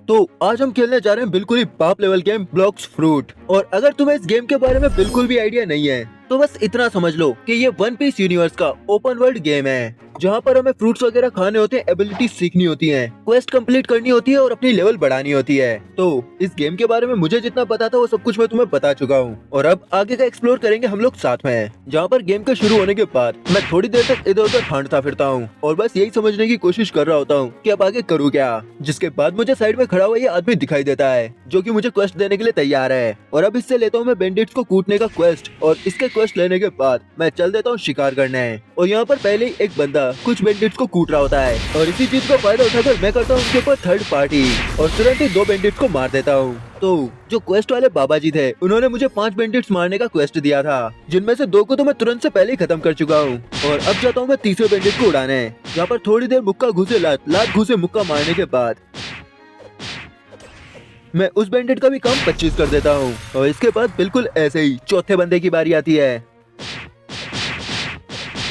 तो आज हम खेलने जा रहे हैं बिल्कुल ही बाप लेवल गेम ब्लॉक्स फ्रूट। और अगर तुम्हें इस गेम के बारे में बिल्कुल भी आइडिया नहीं है तो बस इतना समझ लो कि ये वन पीस यूनिवर्स का ओपन वर्ल्ड गेम है, जहाँ पर हमें फ्रूट्स वगैरह खाने होते हैं, एबिलिटी सीखनी होती है, क्वेस्ट कंप्लीट करनी होती है और अपनी लेवल बढ़ानी होती है। तो इस गेम के बारे में मुझे जितना पता था वो सब कुछ मैं तुम्हें बता चुका हूँ और अब आगे का एक्सप्लोर करेंगे हम लोग साथ में। जहाँ पर गेम के शुरू होने के बाद मैं थोड़ी देर तक इधर उधर फांडता फिरता हूँ और बस यही समझने की कोशिश कर रहा होता हूँ कि अब आगे करूँ क्या। जिसके बाद मुझे साइड में खड़ा हुआ ये आदमी दिखाई देता है जो कि मुझे क्वेस्ट देने के लिए तैयार है और अब इससे लेता हूँ मैं बैंडिट्स को कूटने का क्वेस्ट और इसके क्वेस्ट लेने के बाद मैं चल देता हूँ शिकार करने। और यहाँ पर पहले ही एक बंदा कुछ बैंडिट्स को कूट रहा होता है और इसी चीज का फायदा उठाकर मैं करता हूँ उनके ऊपर थर्ड पार्टी और तुरंत ही 2 बैंडिट्स को मार देता हूँ। तो जो क्वेस्ट वाले बाबा जी थे उन्होंने मुझे 5 बैंडिट्स मारने का क्वेस्ट दिया था, जिनमें से 2 को तो मैं तुरंत से पहले ही खत्म कर चुका हूँ और अब जाता हूँ मैं तीसरे बैंडिट को उड़ाने। जहाँ पर थोड़ी देर मुक्का घुसे लात घुसे मुक्का मारने के बाद मैं उस बैंडिट का भी काम 25 कर देता हूँ और इसके बाद बिल्कुल ऐसे ही चौथे बंदे की बारी आती है,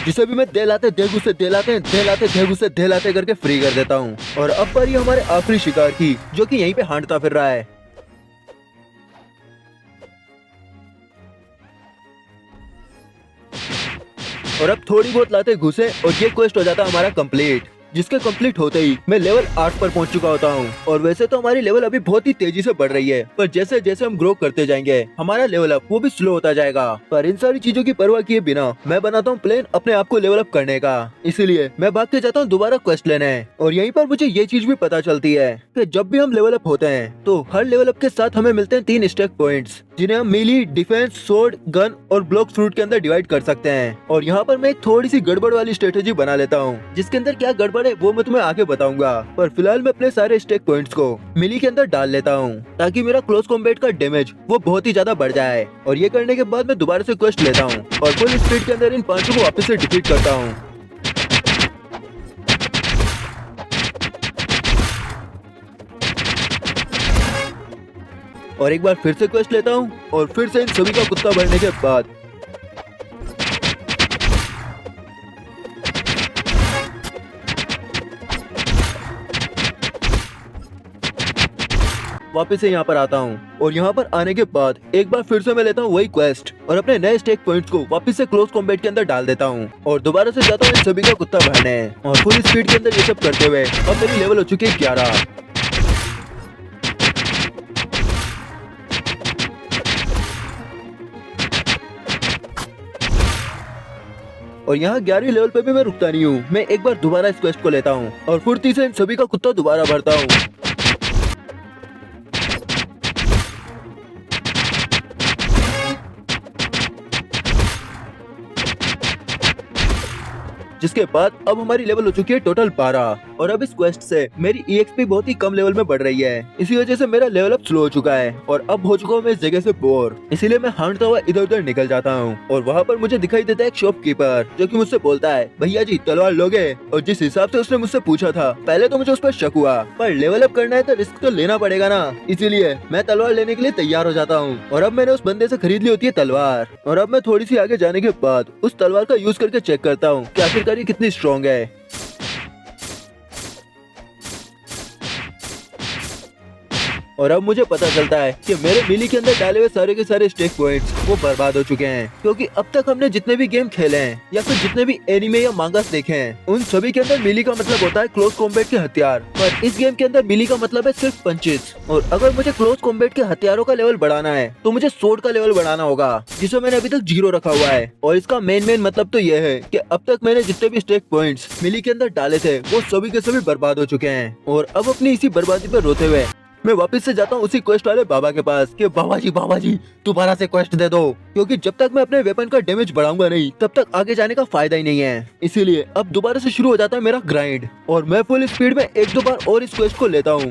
जिसे भी मैं देलाते देगुसे देलाते देलाते देगुसे देलाते करके फ्री कर देता हूँ। और अब बारी हमारे आखिरी शिकार की, जो कि यहीं पे हांडता फिर रहा है। और अब थोड़ी बहुत लाते घुसे और ये क्वेस्ट हो जाता है हमारा कंप्लीट, जिसके कंप्लीट होते ही मैं लेवल 8 पर पहुंच चुका होता हूं। और वैसे तो हमारी लेवल अभी बहुत ही तेजी से बढ़ रही है, पर जैसे जैसे हम ग्रो करते जाएंगे हमारा लेवल अप वो भी स्लो होता जाएगा। पर इन सारी चीजों की परवाह किए बिना मैं बनाता हूं प्लान अपने आप को लेवल अप करने का, इसीलिए मैं भाग के जाता हूं दोबारा क्वेस्ट लेने। और यहीं पर मुझे ये चीज भी पता चलती है कि जब भी हम लेवल अप होते हैं तो हर लेवल अप के साथ हमें मिलते हैं 3 स्टैक पॉइंट्स, जिन्हें हम मीली, डिफेंस, सोर्ड, गन और ब्लॉक फ्रूट के अंदर डिवाइड कर सकते हैं। और यहाँ पर मैं एक थोड़ी सी गड़बड़ वाली स्ट्रेटेजी बना लेता हूँ, जिसके अंदर क्या गड़बड़ है वो मैं तुम्हें आगे बताऊंगा। पर फिलहाल मैं अपने सारे स्टैक पॉइंट्स को मिली के अंदर डाल लेता हूँ ताकि मेरा क्लोज कॉम्बैट का डैमेज वो बहुत ही ज्यादा बढ़ जाए। और ये करने के बाद मैं दोबारा से क्वेस्ट लेता हूँ और फुल स्पीड के अंदर इन 5 को वापस से डिफीट करता हूँ। और एक बार फिर से क्वेस्ट लेता हूँ और फिर से इन सभी का कुत्ता भरने के बाद वापस से यहाँ पर आता हूँ। और यहाँ पर आने के बाद एक बार फिर से मैं लेता हूँ वही क्वेस्ट और अपने नए स्टेक पॉइंट्स को वापस से क्लोज कॉम्बैट के अंदर डाल देता हूँ और दोबारा से जाता हूँ इन सभी का कुत्ता भरने। और फुल स्पीड के अंदर ये सब करते हुए अब मेरी लेवल हो चुकी है 11। और यहाँ 11वीं लेवल पे भी मैं रुकता नहीं हूँ, मैं एक बार दोबारा इस क्वेस्ट को लेता हूँ और फुर्ती से इन सभी का कुत्ता दोबारा भरता हूँ। जिसके बाद अब हमारी लेवल हो चुकी है टोटल 12 और अब इस क्वेस्ट से मेरी EXP बहुत ही कम लेवल में बढ़ रही है। इसी वजह से मेरा लेवल अप स्लो हो चुका है और अब हो चुका हूँ मैं इस जगह से बोर, इसीलिए मैं हांडता हुआ इधर उधर निकल जाता हूँ। और वहाँ पर मुझे दिखाई देता है एक शॉपकीपर जो कि मुझसे बोलता है, भैया जी तलवार लोगे? और जिस हिसाब से उसने मुझसे पूछा था पहले तो मुझे उस पर शक हुआ, पर लेवल अप करना है तो रिस्क तो लेना पड़ेगा ना, इसीलिए मैं तलवार लेने के लिए तैयार हो जाता हूँ। और अब मैंने उस बंदे से खरीद ली होती है तलवार और अब मैं थोड़ी सी आगे जाने के बाद उस तलवार का यूज करके चेक करता हूँ कि आखिरकार ये कितनी स्ट्रॉन्ग है। और अब मुझे पता चलता है कि मेरे मिली के अंदर डाले हुए सारे के सारे स्टेक पॉइंट्स वो बर्बाद हो चुके हैं, क्योंकि अब तक हमने जितने भी गेम खेले हैं या फिर जितने भी एनिमे या मांगास देखे हैं उन सभी के अंदर मिली का मतलब होता है क्लोज कॉम्बैट के हथियार, पर इस गेम के अंदर मिली का मतलब है सिर्फ पंचेस। और अगर मुझे क्लोज कॉम्बैट के हथियारों का लेवल बढ़ाना है तो मुझे सोर्ड का लेवल बढ़ाना होगा, जिसे मैंने अभी तक 0 रखा हुआ है। और इसका मेन मतलब तो यह है कि अब तक मैंने जितने भी स्टेक पॉइंट्स मिली के अंदर डाले थे वो सभी के सभी बर्बाद हो चुके हैं। और अब अपनी इसी बर्बादी पर रोते हुए मैं वापस से जाता हूँ उसी क्वेस्ट वाले बाबा के पास कि बाबा जी दोबारा से क्वेस्ट दे दो, क्योंकि जब तक मैं अपने वेपन का डैमेज बढ़ाऊंगा नहीं तब तक आगे जाने का फायदा ही नहीं है। इसीलिए अब दोबारा से शुरू हो जाता है मेरा ग्राइंड और मैं फुल स्पीड में 1-2 बार और इस क्वेस्ट को लेता हूँ।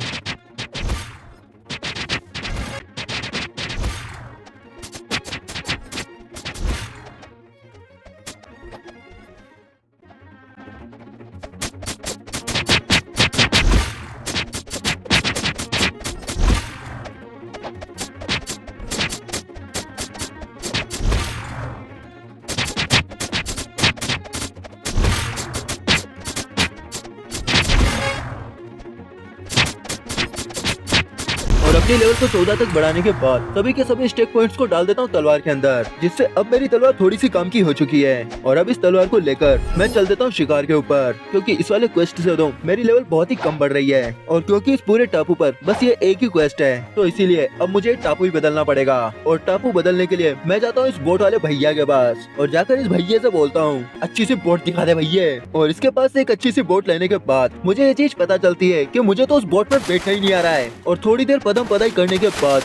अपनी लेवल को 14 तक बढ़ाने के बाद सभी के सभी स्टेक पॉइंट्स को डाल देता हूँ तलवार के अंदर, जिससे अब मेरी तलवार थोड़ी सी काम की हो चुकी है। और अब इस तलवार को लेकर मैं चल देता हूँ शिकार के ऊपर, क्योंकि इस वाले क्वेस्ट से तो मेरी लेवल बहुत ही कम बढ़ रही है। और क्योंकि इस पूरे टापू पर बस ये एक ही क्वेस्ट है, तो इसीलिए अब मुझे टापू ही बदलना पड़ेगा। और टापू बदलने के लिए मैं जाता हूँ इस बोट वाले भैया के पास और जाकर इस भैया से बोलता हूँ, अच्छी सी बोट दिखा दे भैया। और इसके पास एक अच्छी सी बोट लेने के बाद मुझे ये चीज पता चलती है कि मुझे तो उस बोट पर बैठना ही नहीं आ रहा है। और थोड़ी देर पदम पदाई करने के बाद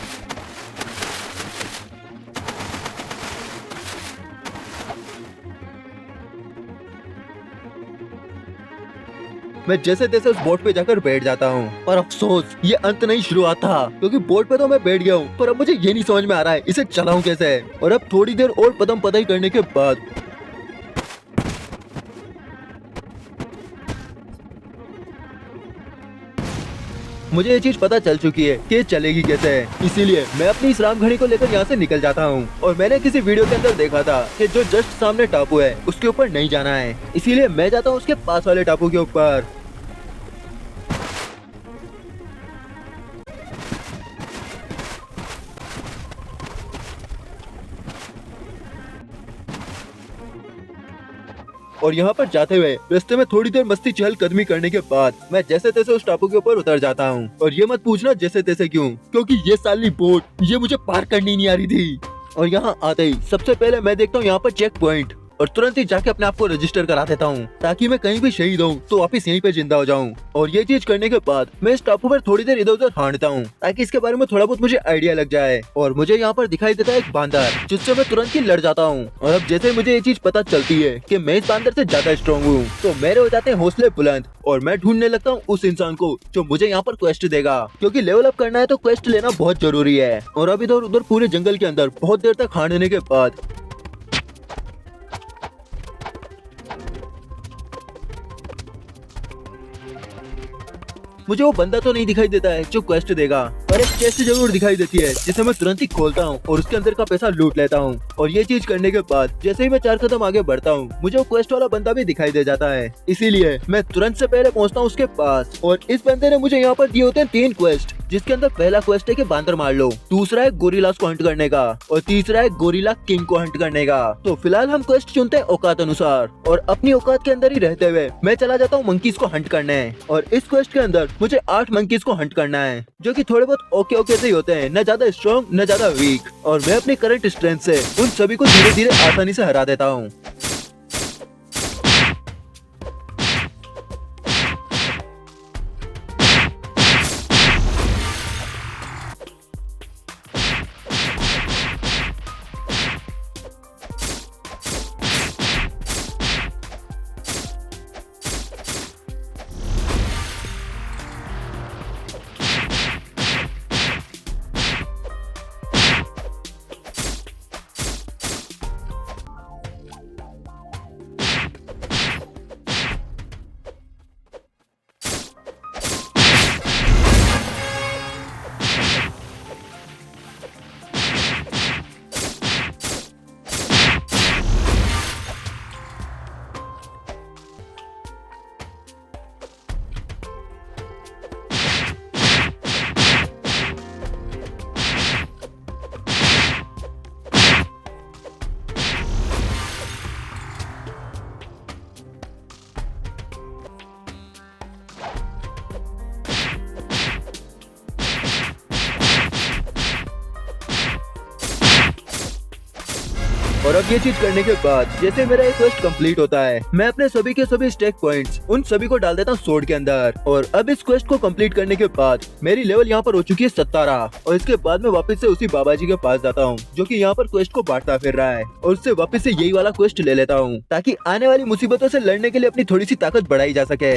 मैं जैसे तैसे उस बोट पे जाकर बैठ जाता हूँ। पर अफसोस ये अंत नहीं शुरुआत था, क्योंकि बोट पे तो मैं बैठ गया हूँ, पर अब मुझे ये नहीं समझ में आ रहा है इसे चलाऊं कैसे। और अब थोड़ी देर और पदम पदाई करने के बाद मुझे ये चीज पता चल चुकी है कि ये चलेगी कैसे है। इसीलिए मैं अपनी इस राम घड़ी को लेकर यहाँ से निकल जाता हूँ। और मैंने किसी वीडियो के अंदर देखा था कि जो जस्ट सामने टापू है उसके ऊपर नहीं जाना है, इसीलिए मैं जाता हूँ उसके पास वाले टापू के ऊपर। और यहाँ पर जाते हुए रास्ते में थोड़ी देर मस्ती चहलकदमी करने के बाद मैं जैसे तैसे उस टापू के ऊपर उतर जाता हूँ। और ये मत पूछना जैसे तैसे क्यों, क्योंकि ये साली बोट ये मुझे पार करनी नहीं आ रही थी। और यहाँ आते ही सबसे पहले मैं देखता हूँ यहाँ पर चेक पॉइंट, और तुरंत ही जाके अपने आप को रजिस्टर करा देता हूँ, ताकि मैं कहीं भी शहीद हूँ तो वापिस यहीं पे जिंदा हो जाऊँ। और ये चीज करने के बाद मैं इस टापू पर थोड़ी देर इधर उधर हांडता हूँ, ताकि इसके बारे में थोड़ा बहुत मुझे आइडिया लग जाए। और मुझे यहाँ पर दिखाई देता है एक बांदर, जिससे मैं तुरंत ही लड़ जाता हूँ। और अब जैसे मुझे ये चीज पता चलती है कि मैं इस बांदर से ज्यादा स्ट्रॉन्ग हूँ, तो मेरे हो जाते हैं हौसले बुलंद और मैं ढूंढने लगता हूँ उस इंसान को जो मुझे यहाँ पर क्वेस्ट देगा, क्योंकि लेवल अप करना है तो क्वेस्ट लेना बहुत जरूरी है। और अब इधर उधर पूरे जंगल के अंदर बहुत देर तक हांडने के बाद मुझे वो बंदा तो नहीं दिखाई देता है जो क्वेस्ट देगा, पर एक चेस्ट जरूर दिखाई देती है, जिसे मैं तुरंत ही खोलता हूँ और उसके अंदर का पैसा लूट लेता हूँ। और ये चीज करने के बाद जैसे ही मैं 4 कदम आगे बढ़ता हूँ, मुझे वो क्वेस्ट वाला बंदा भी दिखाई दे जाता है। इसीलिए मैं तुरंत से पहले पहुँचता हूँ उसके पास। और इस बंदे ने मुझे यहाँ पर दिए होते हैं 3 क्वेस्ट, जिसके अंदर पहला क्वेस्ट है कि बांदर मार लो, दूसरा है गोरिल्लास को हंट करने का, और तीसरा है गोरिल्ला किंग को हंट करने का। तो फिलहाल हम क्वेस्ट चुनते हैं औकात अनुसार, और अपनी औकात के अंदर ही रहते हुए मैं चला जाता हूँ मंकीज को हंट करने। और इस क्वेस्ट के अंदर मुझे 8 मंकीज को हंट करना है, जो कि थोड़े बहुत ओके ओके से ही होते हैं, न ज्यादा स्ट्रॉन्ग न ज्यादा वीक। और मैं अपनी करंट स्ट्रेंथ से उन सभी को धीरे धीरे आसानी से हरा देता हूँ। और अब ये चीज करने के बाद जैसे मेरा एक क्वेस्ट कंप्लीट होता है, मैं अपने सभी के सभी स्टेक पॉइंट्स उन सभी को डाल देता हूँ सोर्ड के अंदर। और अब इस क्वेस्ट को कंप्लीट करने के बाद मेरी लेवल यहाँ पर हो चुकी है 17। और इसके बाद मैं वापस से उसी बाबा जी के पास जाता हूँ, जो कि यहाँ पर क्वेस्ट को बांटता फिर रहा है, और उससे वापस से यही वाला क्वेस्ट ले लेता हूँ, ताकि आने वाली मुसीबतों से लड़ने के लिए अपनी थोड़ी सी ताकत बढ़ाई जा सके।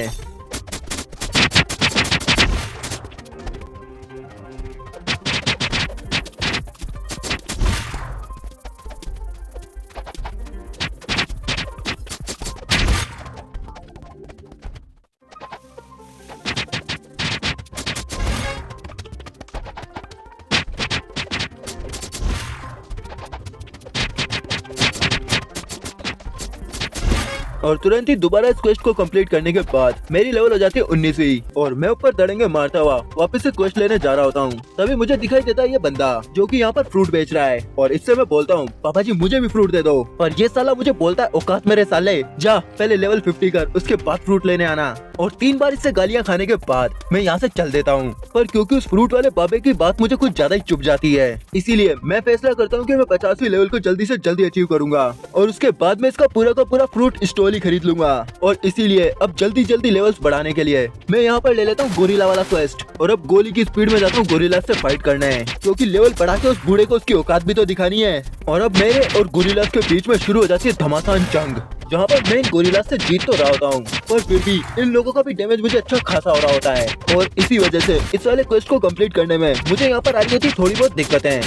और तुरंत ही दोबारा इस क्वेस्ट को कंप्लीट करने के बाद मेरी लेवल हो जाती है 19वीं और मैं ऊपर दड़ेंगे मारता हुआ वापस से क्वेस्ट लेने जा रहा होता हूँ। तभी मुझे दिखाई देता है ये बंदा जो कि यहाँ पर फ्रूट बेच रहा है और इससे मैं बोलता हूँ पापा जी मुझे भी फ्रूट दे दो। और ये साला मुझे बोलता है औकात मेरे साले, जा पहले लेवल 50 कर उसके बाद फ्रूट लेने आना। और 3 बार इससे गालियाँ खाने के बाद मैं यहाँ से चल देता हूँ। पर क्योंकि उस फ्रूट वाले बाबे की बात मुझे कुछ ज्यादा ही चुभ जाती है, इसीलिए मैं फैसला करता हूँ कि मैं 50वीं लेवल को जल्दी से जल्दी अचीव करूंगा और उसके बाद मैं इसका पूरा का पूरा फ्रूट स्टॉल ही खरीद लूंगा। और इसीलिए अब जल्दी जल्दी लेवल्स बढ़ाने के लिए मैं यहाँ पर ले लेता हूँ गोरिल्ला वाला क्वेस्ट और अब गोली की स्पीड में जाता हूँ गोरिल्ला से फाइट करना है, क्योंकि लेवल बढ़ा के उस बूढ़े को उसकी औकात भी तो दिखानी है। और अब मेरे और गोरिल्ला के बीच में शुरू हो जाती है घमासान जंग, जहाँ पर मैं इन गोरिल्ला से जीत तो रहा होता हूँ पर फिर भी इन लोगों का भी डैमेज मुझे अच्छा खासा हो रहा होता है। और इसी वजह से इस वाले क्वेस्ट को कंप्लीट करने में मुझे यहाँ पर आ रही थी थोड़ी बहुत दिक्कतें।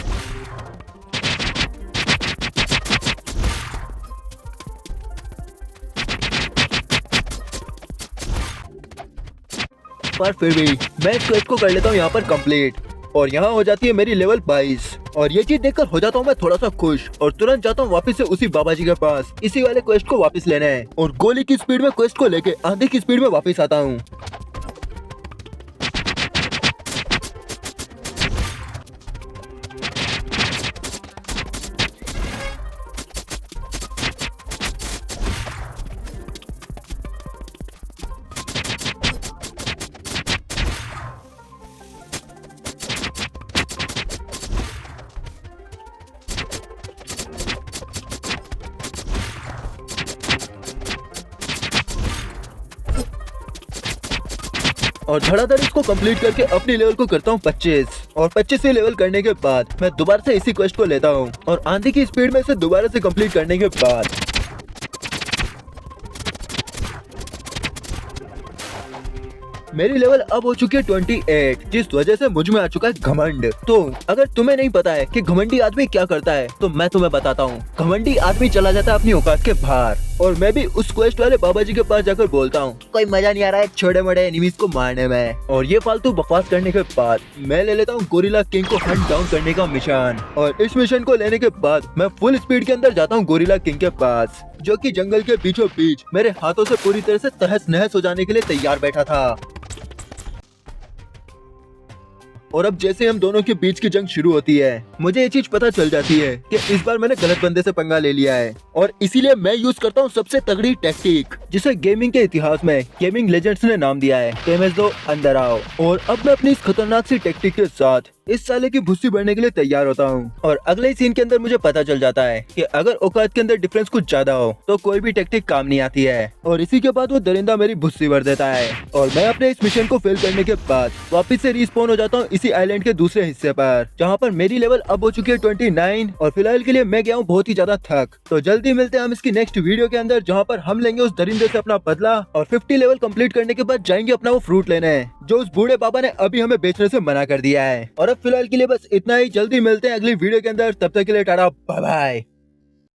पर फिर भी मैं इस क्वेस्ट को कर लेता हूँ यहाँ पर कंप्लीट और यहाँ हो जाती है मेरी लेवल 22 और ये चीज देखकर हो जाता हूँ मैं थोड़ा सा खुश और तुरंत जाता हूँ वापस से उसी बाबा जी के पास इसी वाले क्वेस्ट को वापस लेना है और गोली की स्पीड में क्वेस्ट को लेके आंधी की स्पीड में वापस आता हूँ। और धड़ाधड़ इसको कंप्लीट करके अपनी लेवल को करता हूँ 25 और 25वीं लेवल करने के बाद मैं दोबारा से इसी क्वेस्ट को लेता हूँ और आंधी की स्पीड में इसे दोबारा से कंप्लीट करने के बाद मेरी लेवल अब हो चुकी है 28, जिस वजह से मुझ में आ चुका है घमंड। तो अगर तुम्हें नहीं पता है कि घमंडी आदमी क्या करता है तो मैं तुम्हें बताता हूँ। घमंडी आदमी चला जाता है अपनी औकात के बाहर और मैं भी उस क्वेस्ट वाले बाबा जी के पास जाकर बोलता हूँ कोई मजा नहीं आ रहा है छोटे मोटे एनिमीज को मारने में। और ये फालतू बकवास करने के बाद मैं ले लेता हूँ गोरिल्ला किंग को हंट डाउन करने का मिशन और इस मिशन को लेने के बाद मैं फुल स्पीड के अंदर जाता हूँ गोरिल्ला किंग के पास, जो कि जंगल के बीचों बीच मेरे हाथों से पूरी तरह से तहस नहस हो जाने के लिए तैयार बैठा था। और अब जैसे हम दोनों के बीच की जंग शुरू होती है मुझे ये चीज पता चल जाती है कि इस बार मैंने गलत बंदे से पंगा ले लिया है और इसीलिए मैं यूज करता हूँ सबसे तगड़ी टेक्टिक जिसे गेमिंग के इतिहास में गेमिंग लेजेंड्स ने नाम दिया है टेमेज़ो अंदर आओ। और अब मैं अपनी इस खतरनाक सी टेक्टिक के साथ इस साले की भुस्सी बढ़ने के लिए तैयार होता हूँ और अगले ही सीन के अंदर मुझे पता चल जाता है कि अगर औकात के अंदर डिफरेंस कुछ ज्यादा हो तो कोई भी टेक्टिक काम नहीं आती है। और इसी के बाद वो दरिंदा मेरी भुस्सी भर देता है और मैं अपने इस मिशन को फेल करने के बाद वापस से रिस्पॉन हो जाता हूँ इसी आइलैंड के दूसरे हिस्से पर, जहाँ पर मेरी लेवल अब हो चुकी है 29 और फिलहाल के लिए मैं गया हूँ बहुत ही ज्यादा थक। तो जल्दी मिलते हैं हम इसकी नेक्स्ट वीडियो के अंदर, जहाँ पर हम लेंगे उस दरिंदे से अपना बदला और 50 लेवल कंप्लीट करने के बाद जाएंगे अपना वो फ्रूट लेने जो उस बूढ़े बाबा ने अभी हमें बेचने से मना कर दिया है। और अब फिलहाल के लिए बस इतना ही, जल्दी मिलते हैं अगली वीडियो के अंदर, तब तक के लिए टाटा बाय बाय।